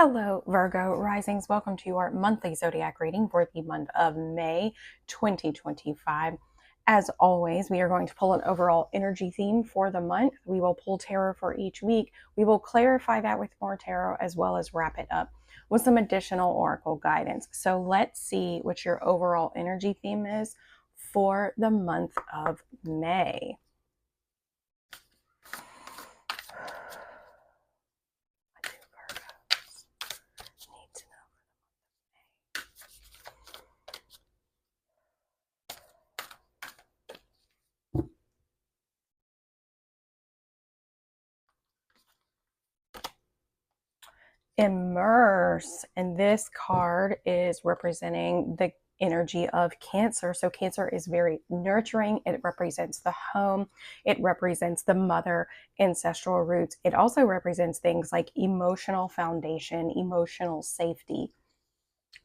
Hello, Virgo Risings. Welcome to your monthly zodiac reading for the month of May 2025. As always, we are going to pull an overall energy theme for the month. We will pull tarot for each week. We will clarify that with more tarot as well as wrap it up with some additional oracle guidance. So let's see what your overall energy theme is for the month of May. Immerse, and this card is representing the energy of Cancer. So Cancer is very nurturing. It represents the home. It represents the mother, ancestral roots. It also represents things like emotional foundation, emotional safety.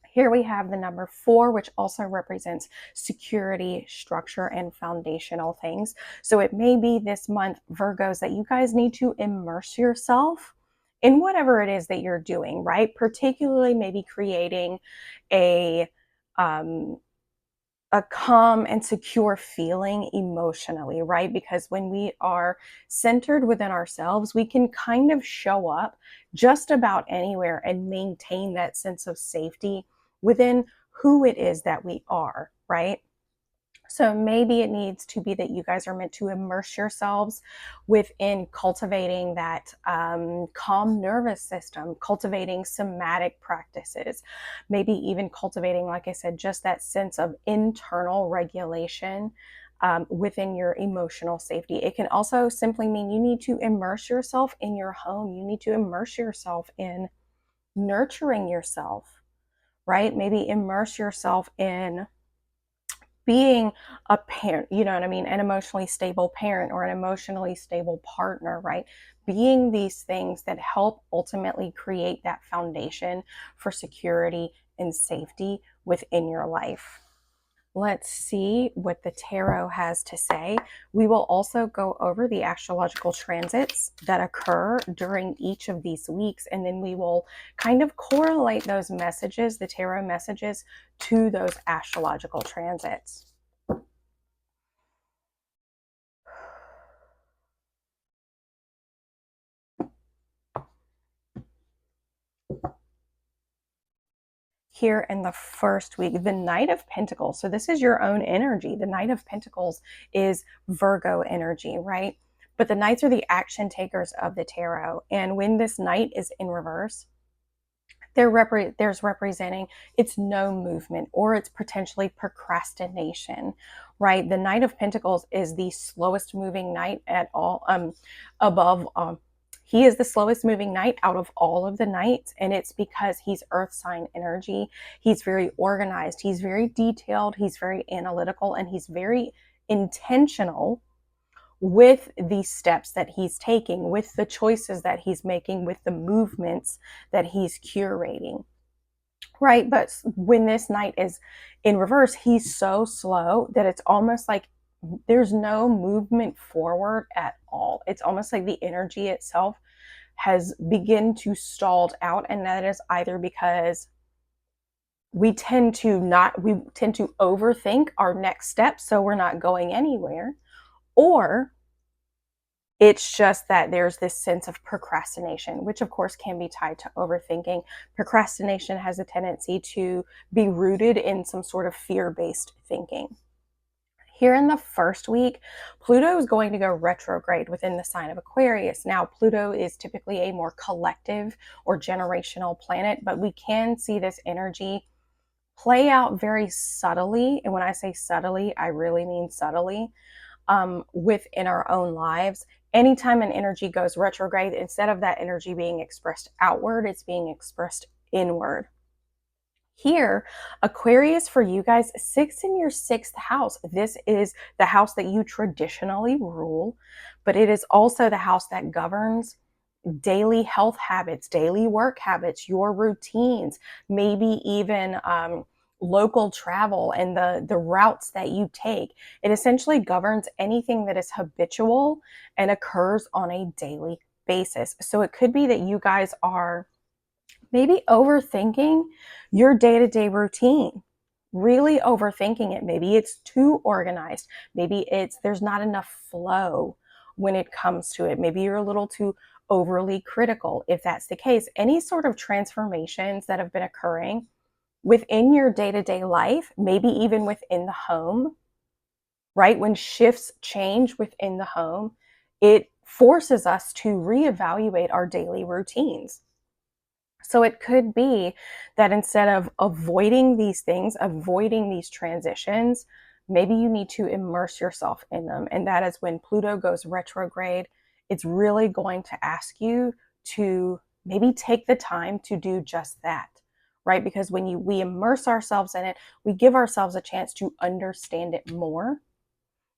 Here we have the number 4, which also represents security, structure, and foundational things. So it may be this month, Virgos, that you guys need to immerse yourself in whatever it is that you're doing, right? Particularly maybe creating a calm and secure feeling emotionally, right? Because when we are centered within ourselves, we can kind of show up just about anywhere and maintain that sense of safety within who it is that we are, right? So maybe it needs to be that you guys are meant to immerse yourselves within cultivating that calm nervous system, cultivating somatic practices, maybe even cultivating, like I said, just that sense of internal regulation within your emotional safety. It can also simply mean you need to immerse yourself in your home. You need to immerse yourself in nurturing yourself, right? Maybe immerse yourself in being a parent, you know what I mean? An emotionally stable parent or an emotionally stable partner, right? Being these things that help ultimately create that foundation for security and safety within your life. Let's see what the tarot has to say. We will also go over the astrological transits that occur during each of these weeks, and then we will kind of correlate those messages, the tarot messages, to those astrological transits. Here in the first week, the Knight of Pentacles. So this is your own energy. The Knight of Pentacles is Virgo energy, right? But the Knights are the action takers of the tarot. And when this Knight is in reverse, there's representing it's no movement, or it's potentially procrastination, right? The Knight of Pentacles is the slowest moving Knight at all, above he is the slowest moving Knight out of all of the Knights, and it's because he's earth sign energy. He's very organized, he's very detailed, he's very analytical, and he's very intentional with the steps that he's taking, with the choices that he's making, with the movements that he's curating, right? But when this Knight is in reverse, he's so slow that it's almost like there's no movement forward at all. It's almost like the energy itself has begun to stalled out, and that is either because we tend to overthink our next step, so we're not going anywhere, or it's just that there's this sense of procrastination, which of course can be tied to overthinking. Procrastination has a tendency to be rooted in some sort of fear-based thinking. Here in the first week, Pluto is going to go retrograde within the sign of Aquarius. Now, Pluto is typically a more collective or generational planet, but we can see this energy play out very subtly. And when I say subtly, I really mean subtly, within our own lives. Anytime an energy goes retrograde, instead of that energy being expressed outward, it's being expressed inward. Here, Aquarius for you guys sits in your 6th house. This is the house that you traditionally rule, but it is also the house that governs daily health habits, daily work habits, your routines, maybe even local travel and the routes that you take. It essentially governs anything that is habitual and occurs on a daily basis. So it could be that you guys are Maybe overthinking your day-to-day routine, really overthinking it. Maybe it's too organized. Maybe there's not enough flow when it comes to it. Maybe you're a little too overly critical. If that's the case, any sort of transformations that have been occurring within your day-to-day life, maybe even within the home, right? When shifts change within the home, it forces us to reevaluate our daily routines. So it could be that instead of avoiding these things, avoiding these transitions, maybe you need to immerse yourself in them. And that is when Pluto goes retrograde, it's really going to ask you to maybe take the time to do just that, right? Because when we immerse ourselves in it, we give ourselves a chance to understand it more.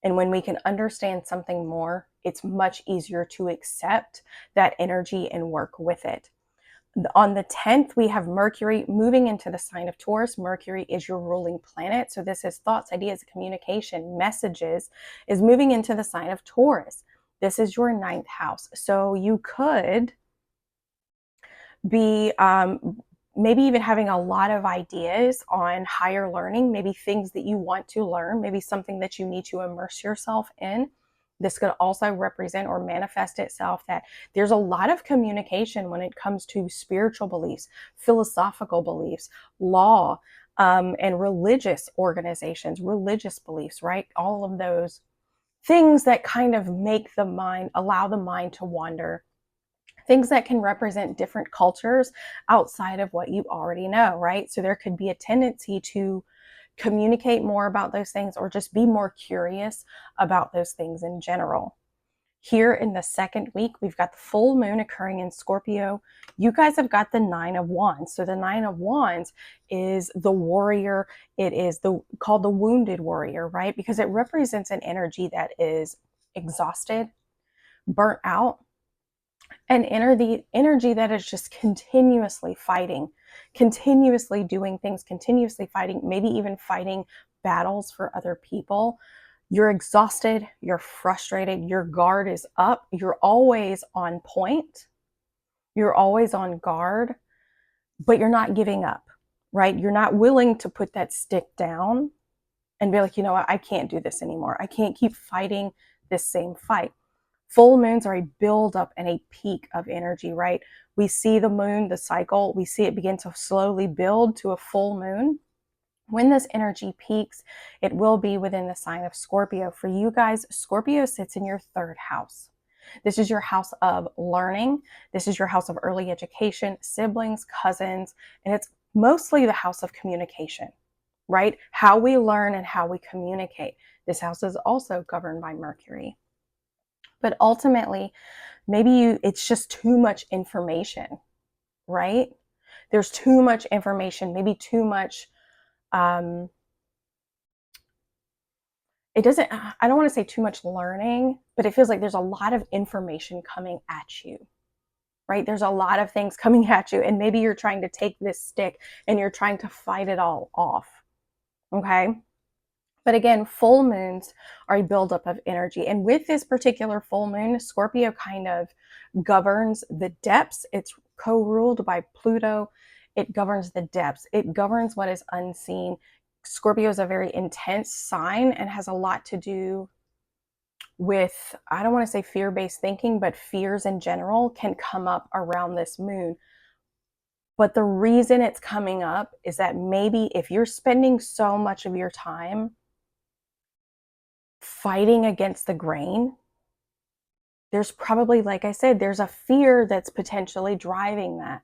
And when we can understand something more, it's much easier to accept that energy and work with it. On the 10th, we have Mercury moving into the sign of Taurus. Mercury is your ruling planet. So this is thoughts, ideas, communication, messages, is moving into the sign of Taurus. This is your 9th house. So you could be maybe even having a lot of ideas on higher learning, maybe things that you want to learn, maybe something that you need to immerse yourself in. This could also represent or manifest itself that there's a lot of communication when it comes to spiritual beliefs, philosophical beliefs, law, and religious organizations, religious beliefs, right? All of those things that kind of make the mind, allow the mind to wander, things that can represent different cultures outside of what you already know, right? So there could be a tendency to communicate more about those things or just be more curious about those things in general. Here in the second week, we've got the full moon occurring in Scorpio. You guys have got the 9 of Wands. So the 9 of Wands is the warrior. It is called the wounded warrior, right? Because it represents an energy that is exhausted, burnt out, and the energy that is just continuously fighting, continuously doing things, continuously fighting, maybe even fighting battles for other people. You're exhausted, you're frustrated, your guard is up, you're always on point, you're always on guard, but you're not giving up, right? You're not willing to put that stick down and be like, you know what, I can't do this anymore. I can't keep fighting this same fight. Full moons are a buildup and a peak of energy, right? We see the moon, the cycle, we see it begin to slowly build to a full moon. When this energy peaks, it will be within the sign of Scorpio. For you guys, Scorpio sits in your 3rd house. This is your house of learning. This is your house of early education, siblings, cousins, and it's mostly the house of communication, right? How we learn and how we communicate. This house is also governed by Mercury. But ultimately, maybe it's just too much information, right? There's too much information, maybe too much. It doesn't, I don't want to say too much learning, but it feels like there's a lot of information coming at you, right? There's a lot of things coming at you, and maybe you're trying to take this stick and you're trying to fight it all off, okay? But again, full moons are a buildup of energy. And with this particular full moon, Scorpio kind of governs the depths. It's co-ruled by Pluto. It governs the depths. It governs what is unseen. Scorpio is a very intense sign and has a lot to do with, I don't want to say fear-based thinking, but fears in general can come up around this moon. But the reason it's coming up is that maybe if you're spending so much of your time fighting against the grain, there's probably, like I said, there's a fear that's potentially driving that.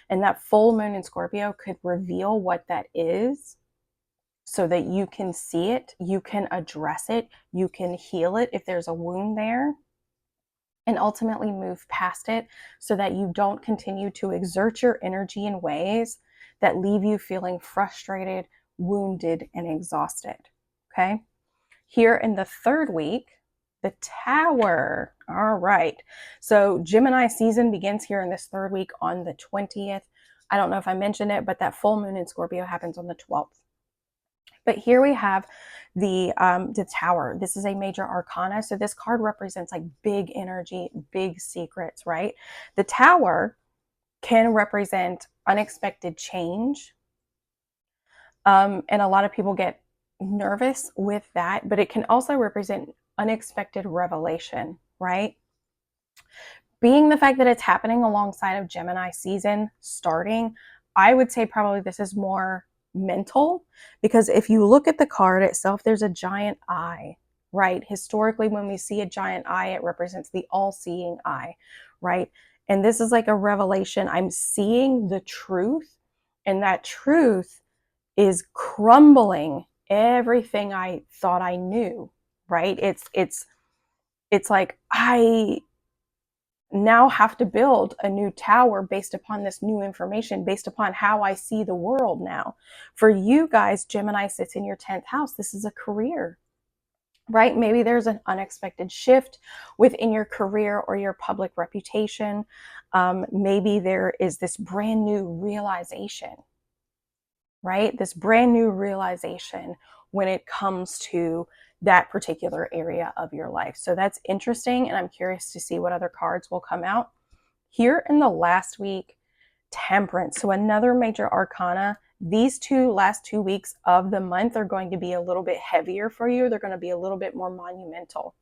And that full moon in Scorpio could reveal what that is so that you can see it, you can address it, you can heal it if there's a wound there, and ultimately move past it so that you don't continue to exert your energy in ways that leave you feeling frustrated, wounded, and exhausted. Okay? Here in the 3rd week, the Tower. All right. So Gemini season begins here in this 3rd week on the 20th. I don't know if I mentioned it, but that full moon in Scorpio happens on the 12th. But here we have the Tower. This is a major arcana. So this card represents like big energy, big secrets, right? The Tower can represent unexpected change. And a lot of people get nervous with that, but it can also represent unexpected revelation, right? Being the fact that it's happening alongside of Gemini season starting, I would say probably this is more mental, because if you look at the card itself, there's a giant eye, right? Historically, when we see a giant eye, it represents the all-seeing eye, right? And this is like a revelation. I'm seeing the truth, and that truth is crumbling everything I thought I knew, right? It's like I now have to build a new tower based upon this new information, based upon how I see the world now. For you guys, Gemini sits in your 10th house. This is a career, right? Maybe there's an unexpected shift within your career or your public reputation. Maybe there is this brand new realization, right? This brand new realization when it comes to that particular area of your life. So that's interesting, and I'm curious to see what other cards will come out. Here in the last week, Temperance. So another major arcana. These last 2 weeks of the month are going to be a little bit heavier for you. They're going to be a little bit more monumental.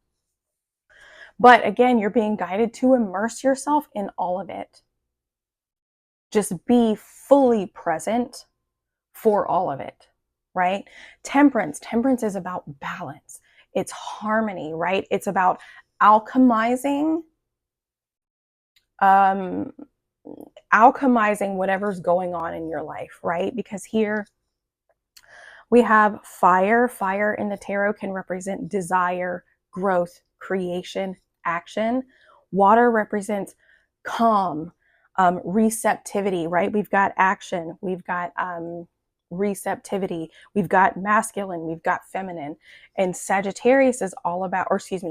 But again, you're being guided to immerse yourself in all of it. Just be fully present for all of it, right? Temperance is about balance. It's harmony, right? It's about alchemizing whatever's going on in your life, right? Because here we have fire. Fire in the tarot can represent desire, growth, creation, action. Water represents calm, receptivity, right? We've got action, we've got receptivity, we've got masculine, we've got feminine. And Sagittarius is all about,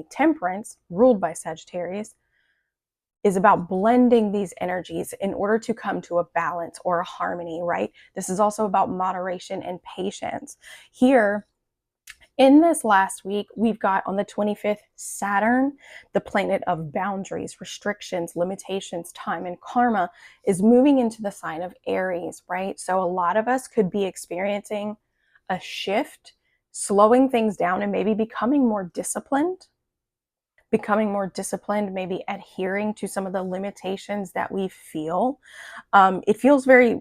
Temperance, ruled by Sagittarius, is about blending these energies in order to come to a balance or a harmony, right? This is also about moderation and patience. Here, in this last week, we've got on the 25th, Saturn, the planet of boundaries, restrictions, limitations, time, and karma, is moving into the sign of Aries, right? So a lot of us could be experiencing a shift, slowing things down, and maybe becoming more disciplined, maybe adhering to some of the limitations that we feel. It feels very,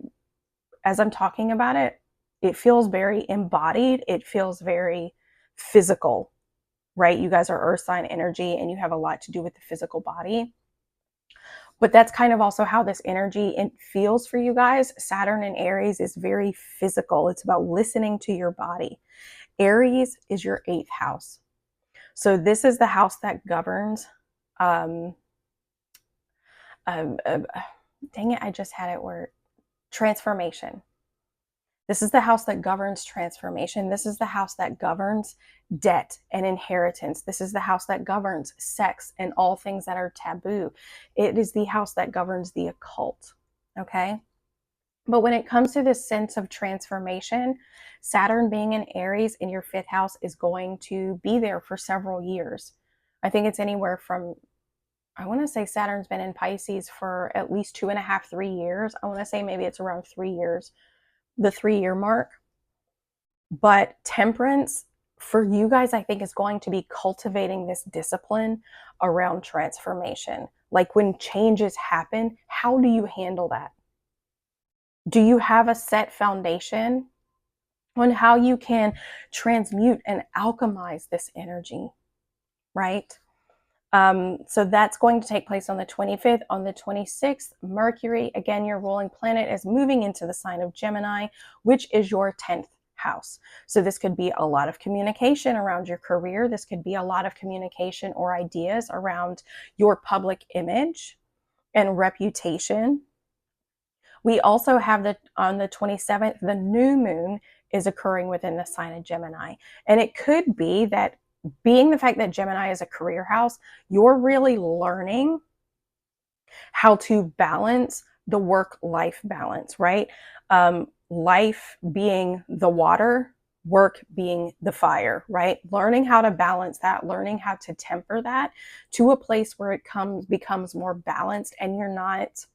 as I'm talking about it, it feels very embodied. It feels very physical, right? You guys are earth sign energy and you have a lot to do with the physical body. But that's kind of also how this energy feels for you guys. Saturn in Aries is very physical. It's about listening to your body. Aries is your 8th house. So this is the house that governs, dang it, I just had it where, transformation. This is the house that governs transformation. This is the house that governs debt and inheritance. This is the house that governs sex and all things that are taboo. It is the house that governs the occult, okay? But when it comes to this sense of transformation, Saturn being in Aries in your 5th house is going to be there for several years. I think it's anywhere from, I want to say Saturn's been in Pisces for at least 2.5, 3 years. I want to say maybe it's around 3 years, the 3-year mark. But Temperance, for you guys, I think is going to be cultivating this discipline around transformation. Like when changes happen, how do you handle that? Do you have a set foundation on how you can transmute and alchemize this energy, right? So that's going to take place on the 25th. On the 26th, Mercury, again, your ruling planet, is moving into the sign of Gemini, which is your 10th house. So this could be a lot of communication around your career. This could be a lot of communication or ideas around your public image and reputation. We also have on the 27th, the new moon is occurring within the sign of Gemini. And it could be that, being the fact that Gemini is a career house, you're really learning how to balance the work-life balance, right? Life being the water, work being the fire, right? Learning how to balance that, learning how to temper that to a place where it becomes more balanced, and you're not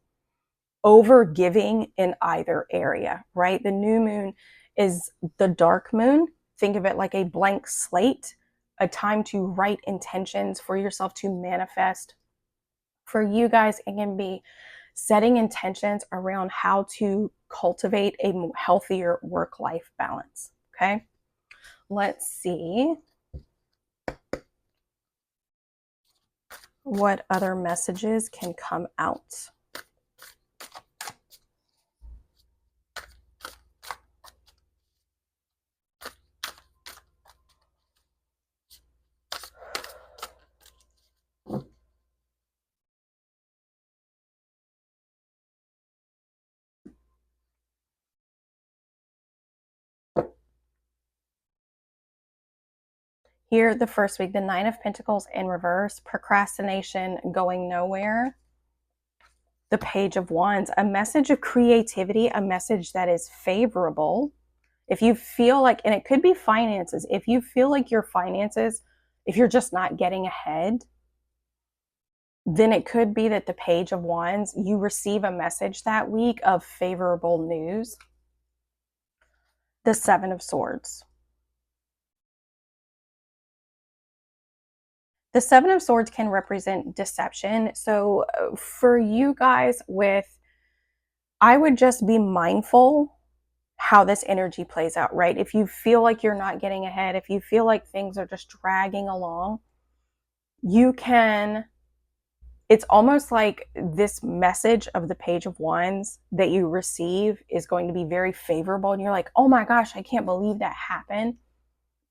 over giving in either area, right? The new moon is the dark moon. Think of it like a blank slate, a time to write intentions for yourself to manifest. For you guys, it can be setting intentions around how to cultivate a healthier work-life balance. Okay, let's see what other messages can come out. Here, the first week, the Nine of Pentacles in reverse, procrastination, going nowhere. The Page of Wands, a message of creativity, a message that is favorable. If you feel like, and it could be finances, if you feel like your finances, if you're just not getting ahead, then it could be that the Page of Wands, you receive a message that week of favorable news. The Seven of Swords. The Seven of Swords can represent deception. So for you guys I would just be mindful how this energy plays out, right? If you feel like you're not getting ahead, if you feel like things are just dragging along, it's almost like this message of the Page of Wands that you receive is going to be very favorable. And you're like, oh my gosh, I can't believe that happened.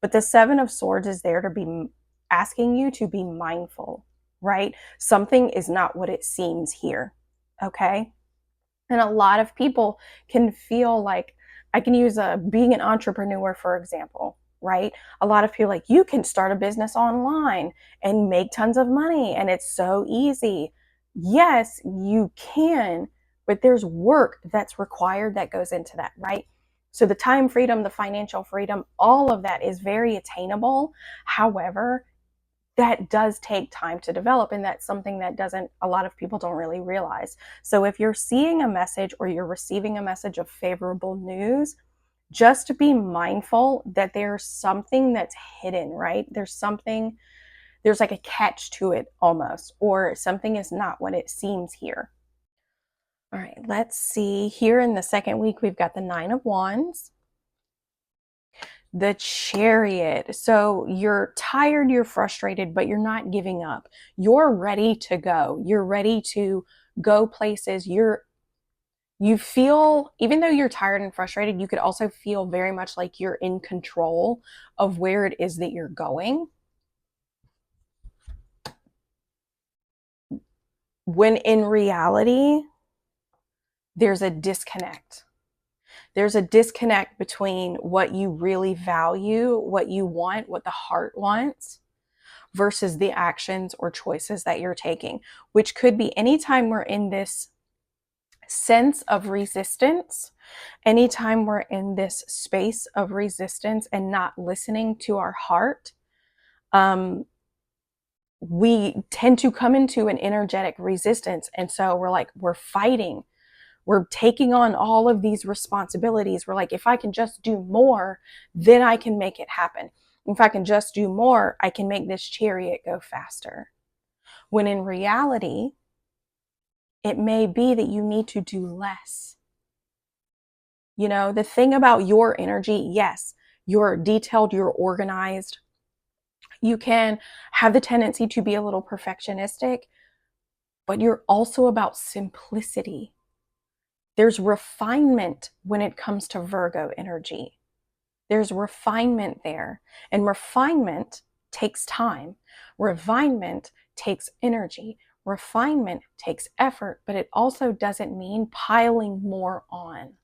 But the Seven of Swords is there to be asking you to be mindful, right? Something is not what it seems here, okay? And a lot of people can feel like, I can use being an entrepreneur, for example, right? A lot of people like, you can start a business online and make tons of money and it's so easy. Yes, you can, but there's work that's required that goes into that, right? So the time freedom, the financial freedom, all of that is very attainable. However, that does take time to develop, and that's something that a lot of people don't really realize. So if you're seeing a message or you're receiving a message of favorable news, just be mindful that there's something that's hidden, right? There's like a catch to it almost, or something is not what it seems here. All right, let's see. Here in the second week, we've got the Nine of Wands. The Chariot. So you're tired, you're frustrated, but you're not giving up. You're ready to go. You're ready to go places. You feel, even though you're tired and frustrated, you could also feel very much like you're in control of where it is that you're going. When in reality, there's a disconnect. There's a disconnect between what you really value, what you want, what the heart wants, versus the actions or choices that you're taking, which could be anytime we're in this sense of resistance, anytime we're in this space of resistance and not listening to our heart, we tend to come into an energetic resistance. And so we're fighting. We're taking on all of these responsibilities. We're like, if I can just do more, then I can make it happen. If I can just do more, I can make this chariot go faster. When in reality, it may be that you need to do less. You know, the thing about your energy, yes, you're detailed, you're organized. You can have the tendency to be a little perfectionistic, but you're also about simplicity. There's refinement when it comes to Virgo energy. There's refinement there. And refinement takes time. Refinement takes energy. Refinement takes effort, but it also doesn't mean piling more on.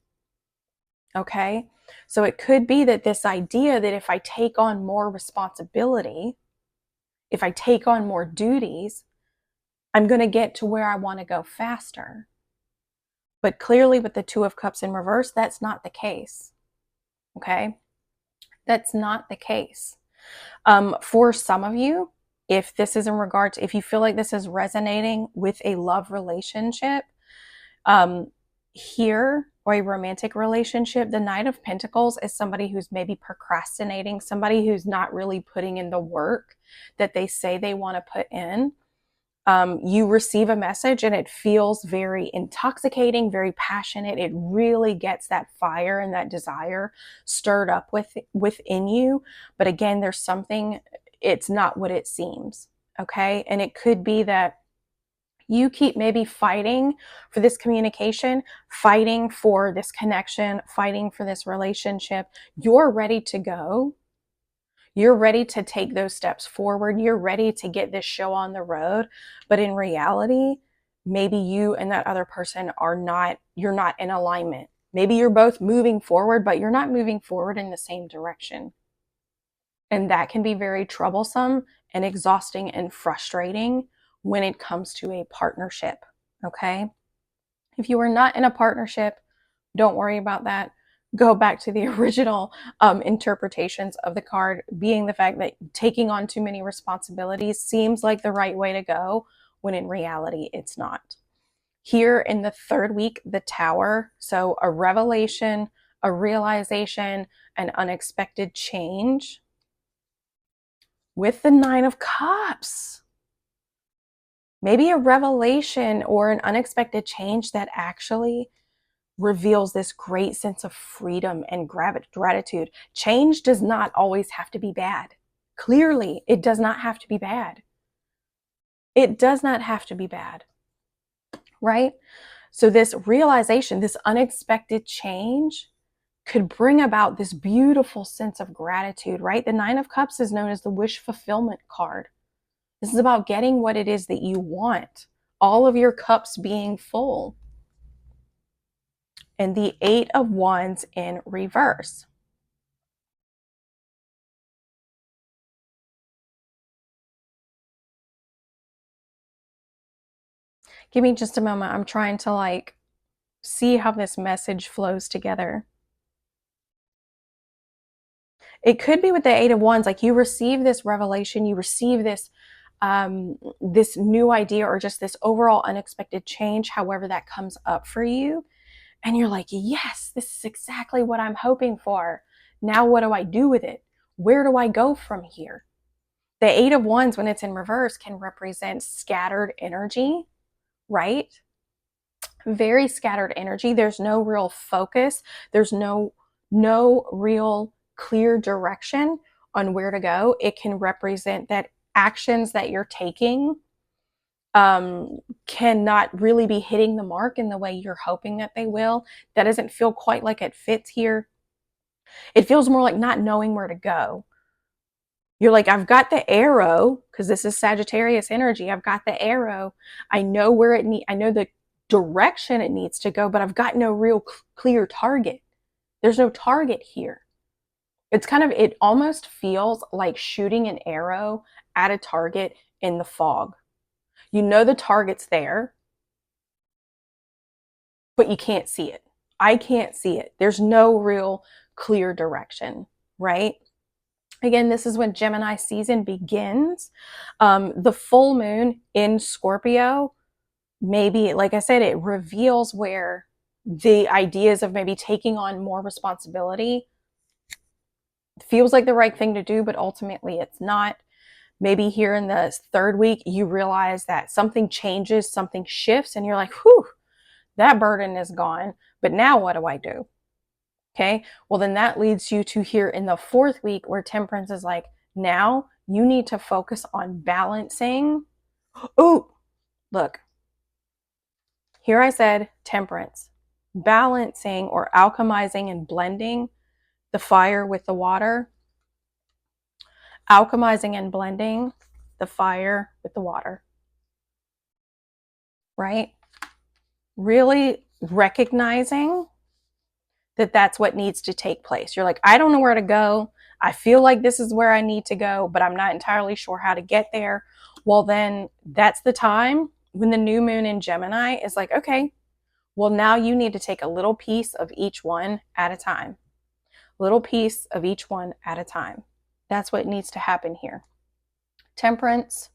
Okay? So it could be that this idea that if I take on more responsibility, if I take on more duties, I'm going to get to where I want to go faster. But clearly with the Two of Cups in reverse, that's not the case. Okay? That's not the case. For some of you, if this is in regards, if you feel like this is resonating with a love relationship, Here, or a romantic relationship, the Knight of Pentacles is somebody who's maybe procrastinating, somebody who's not really putting in the work that they say they want to put in. You receive a message and it feels very intoxicating, very passionate. It really gets that fire and that desire stirred up within you. But again, there's something, it's not what it seems. Okay. And it could be that you keep maybe fighting for this communication, fighting for this connection, fighting for this relationship. You're ready to go. You're ready to take those steps forward. You're ready to get this show on the road. But in reality, maybe you and that other person you're not in alignment. Maybe you're both moving forward, but you're not moving forward in the same direction. And that can be very troublesome and exhausting and frustrating when it comes to a partnership. Okay. If you are not in a partnership, don't worry about that. Go back to the original interpretations of the card, being the fact that taking on too many responsibilities seems like the right way to go, when in reality, it's not. Here in the third week, the Tower. So a revelation, a realization, an unexpected change. With the Nine of Cups. Maybe a revelation or an unexpected change that actually reveals this great sense of freedom and gratitude. Change does not always have to be bad. Clearly, it does not have to be bad. It does not have to be bad, right? So this realization, this unexpected change could bring about this beautiful sense of gratitude, right? The Nine of Cups is known as the wish fulfillment card. This is about getting what it is that you want, all of your cups being full. And the Eight of Wands in reverse. Give me just a moment. I'm trying to see how this message flows together. It could be with the Eight of Wands, like you receive this revelation, you receive this this new idea, or just this overall unexpected change, however that comes up for you. And you're like, yes, this is exactly what I'm hoping for. Now what do I do with it? Where do I go from here? The Eight of Wands, when it's in reverse, can represent scattered energy, right? Very scattered energy. There's no real focus. There's no real clear direction on where to go. It can represent that actions that you're taking cannot really be hitting the mark in the way you're hoping that they will. That doesn't feel quite like it fits here. It feels more like not knowing where to go. You're like, I've got the arrow, because this is Sagittarius energy. I've got the arrow. I know where I know the direction it needs to go, but I've got no real clear target. There's no target here. It almost feels like shooting an arrow at a target in the fog. You know the target's there, but you can't see it. I can't see it. There's no real clear direction, right? Again, this is when Gemini season begins. The full moon in Scorpio, maybe, like I said, it reveals where the ideas of maybe taking on more responsibility feels like the right thing to do, but ultimately it's not. Maybe here in the third week, you realize that something changes, something shifts, and you're like, whew, that burden is gone. But now what do I do? Okay, well, then that leads you to here in the fourth week, where Temperance is like, now you need to focus on balancing. Oh, look, here I said Temperance, balancing or alchemizing and blending the fire with the water, alchemizing and blending the fire with the water, right? Really recognizing that that's what needs to take place. You're like, I don't know where to go. I feel like this is where I need to go, but I'm not entirely sure how to get there. Well, then that's the time when the new moon in Gemini is like, okay, well, now you need to take a little piece of each one at a time. Little piece of each one at a time. That's what needs to happen here. Temperance,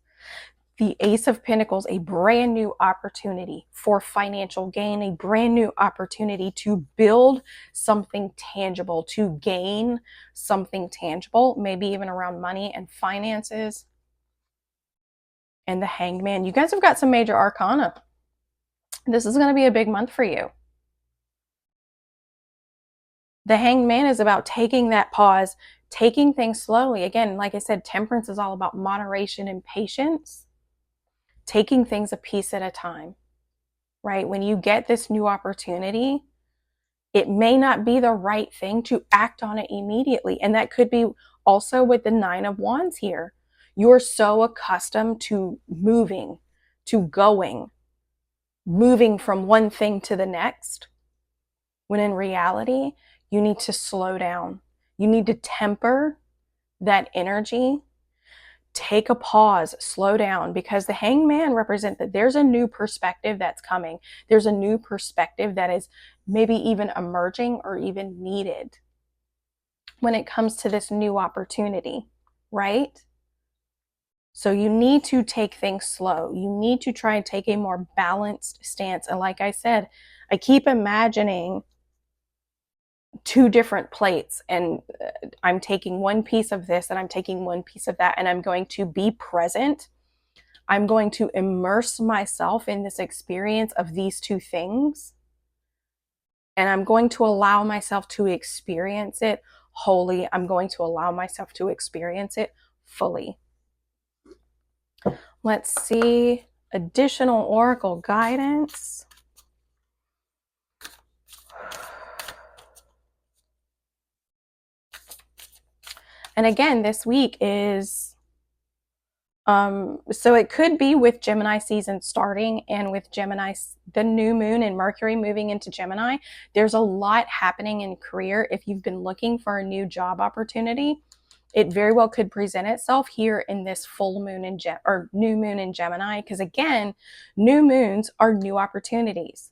the Ace of Pentacles, a brand new opportunity for financial gain, a brand new opportunity to build something tangible, to gain something tangible, maybe even around money and finances. And the Hanged Man. You guys have got some major arcana. This is going to be a big month for you. The Hanged Man is about taking that pause, taking things slowly. Again, like I said, temperance is all about moderation and patience, taking things a piece at a time, right? When you get this new opportunity, it may not be the right thing to act on it immediately. And that could be also with the Nine of Wands here. You're so accustomed to moving, to going, moving from one thing to the next, when in reality, you need to slow down. You need to temper that energy. Take a pause, slow down, because the Hanged Man represents that there's a new perspective that's coming. There's a new perspective that is maybe even emerging or even needed when it comes to this new opportunity, right? So you need to take things slow. You need to try and take a more balanced stance. And like I said, I keep imagining two different plates, and I'm taking one piece of this and I'm taking one piece of that, and I'm going to be present. I'm going to immerse myself in this experience of these two things, and I'm going to allow myself to experience it wholly. I'm going to allow myself to experience it fully. Let's see additional oracle guidance. And again, this week is so it could be with Gemini season starting, and with Gemini, the new moon and Mercury moving into Gemini, there's a lot happening in career. If you've been looking for a new job opportunity, it very well could present itself here in this full moon in new moon in Gemini, because again, new moons are new opportunities.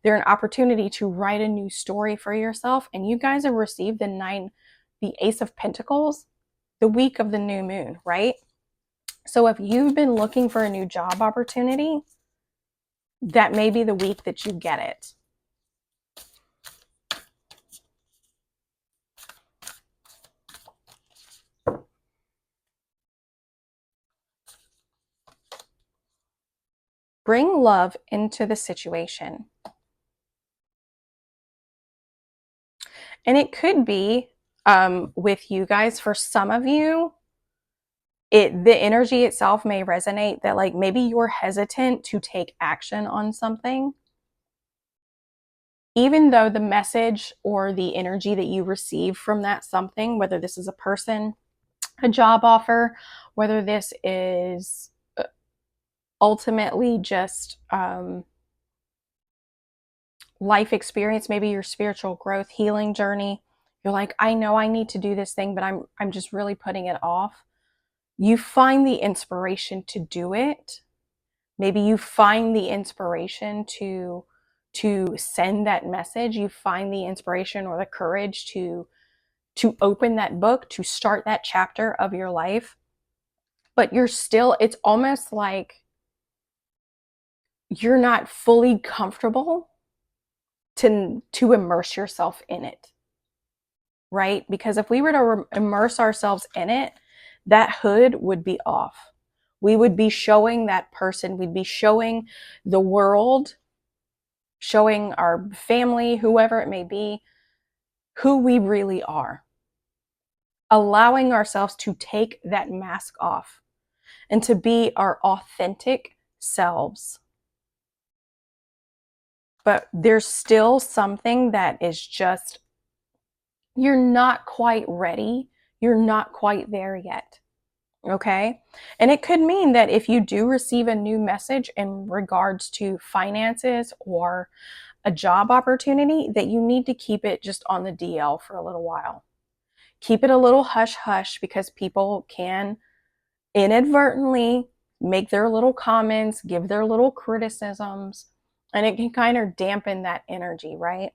They're an opportunity to write a new story for yourself, and you guys have received the Ace of Pentacles the week of the new moon, right? So if you've been looking for a new job opportunity, that may be the week that you get it. Bring love into the situation. And it could be with you guys, for some of you, the energy itself may resonate that like maybe you're hesitant to take action on something, even though the message or the energy that you receive from that something, whether this is a person, a job offer, whether this is ultimately just life experience, maybe your spiritual growth, healing journey, you're like, I know I need to do this thing, but I'm just really putting it off. You find the inspiration to do it. Maybe you find the inspiration to send that message. You find the inspiration or the courage to open that book, to start that chapter of your life. But you're still, it's almost like you're not fully comfortable to immerse yourself in it, right? Because if we were to immerse ourselves in it, that hood would be off. We would be showing that person, we'd be showing the world, showing our family, whoever it may be, who we really are. Allowing ourselves to take that mask off and to be our authentic selves. But there's still something that is just, you're not quite ready. You're not quite there yet. Okay. And it could mean that if you do receive a new message in regards to finances or a job opportunity, that you need to keep it just on the DL for a little while. Keep it a little hush hush, because people can inadvertently make their little comments, give their little criticisms, and it can kind of dampen that energy, right?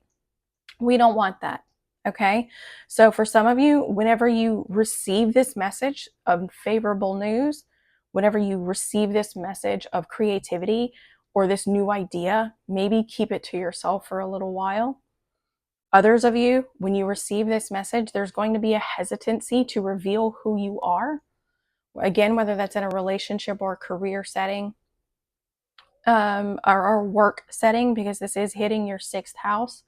We don't want that. Okay. So for some of you, whenever you receive this message of favorable news, whenever you receive this message of creativity or this new idea, maybe keep it to yourself for a little while. Others of you, when you receive this message, there's going to be a hesitancy to reveal who you are. Again, whether that's in a relationship or a career setting, or work setting, because this is hitting your 6th house.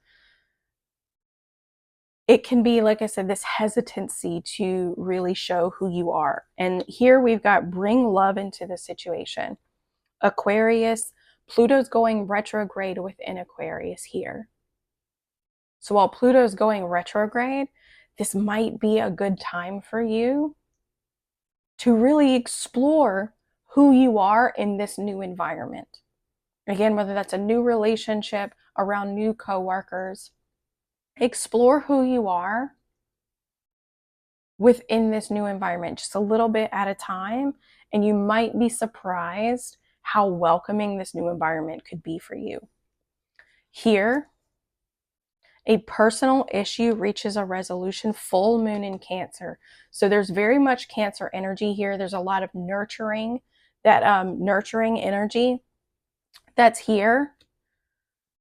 It can be, like I said, this hesitancy to really show who you are. And here we've got bring love into the situation. Aquarius, Pluto's going retrograde within Aquarius here. So while Pluto's going retrograde, this might be a good time for you to really explore who you are in this new environment. Again, whether that's a new relationship, around new coworkers, explore who you are within this new environment, just a little bit at a time, and you might be surprised how welcoming this new environment could be for you. Here, a personal issue reaches a resolution, full moon in Cancer. So there's very much Cancer energy here. There's a lot of nurturing, that nurturing energy that's here.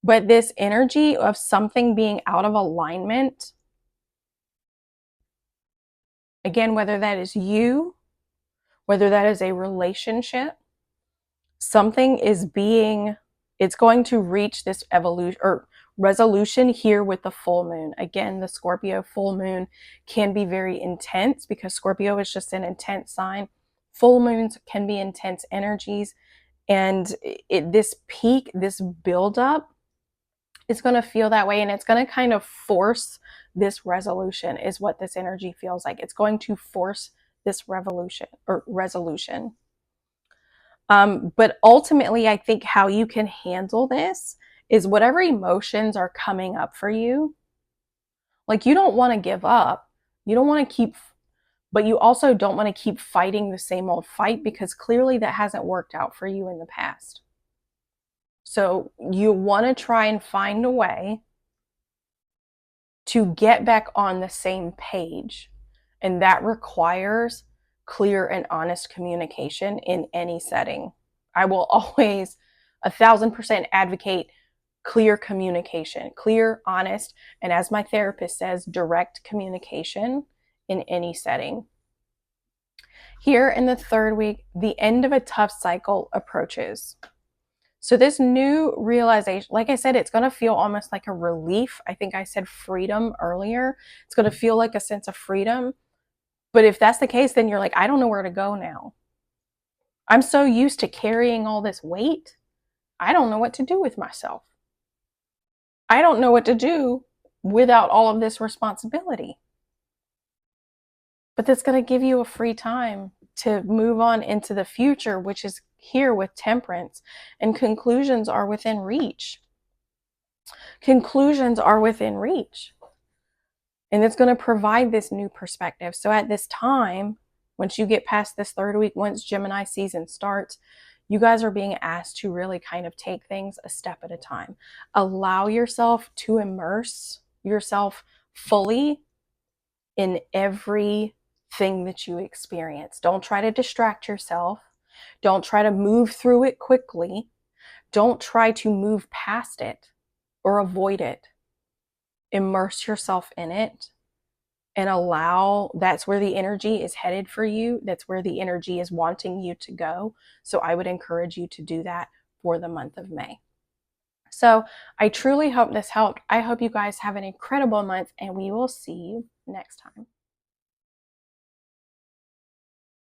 But this energy of something being out of alignment, again, whether that is you, whether that is a relationship, something is it's going to reach this evolution or resolution here with the full moon. Again, the Scorpio full moon can be very intense because Scorpio is just an intense sign. Full moons can be intense energies. And this peak, this buildup, it's going to feel that way, and it's going to kind of force this resolution is what this energy feels like. It's going to force this revolution or resolution. But ultimately, I think how you can handle this is whatever emotions are coming up for you. Like, you don't want to give up. You don't want to keep, but you also don't want to keep fighting the same old fight, because clearly that hasn't worked out for you in the past. So you want to try and find a way to get back on the same page. And that requires clear and honest communication in any setting. I will always 1,000% advocate clear communication, clear, honest, and as my therapist says, direct communication in any setting. Here in the 3rd week, the end of a tough cycle approaches. So this new realization, like I said, it's going to feel almost like a relief. I think I said freedom earlier. It's going to feel like a sense of freedom. But if that's the case, then you're like, I don't know where to go now. I'm so used to carrying all this weight. I don't know what to do with myself. I don't know what to do without all of this responsibility. But that's going to give you a free time to move on into the future, which is here with Temperance, and conclusions are within reach. Conclusions are within reach. And it's going to provide this new perspective. So at this time, once you get past this 3rd week, once Gemini season starts, you guys are being asked to really kind of take things a step at a time. Allow yourself to immerse yourself fully in everything that you experience. Don't try to distract yourself. Don't try to move through it quickly. Don't try to move past it or avoid it. Immerse yourself in it and allow, that's where the energy is headed for you. That's where the energy is wanting you to go. So I would encourage you to do that for the month of May. So I truly hope this helped. I hope you guys have an incredible month, and we will see you next time.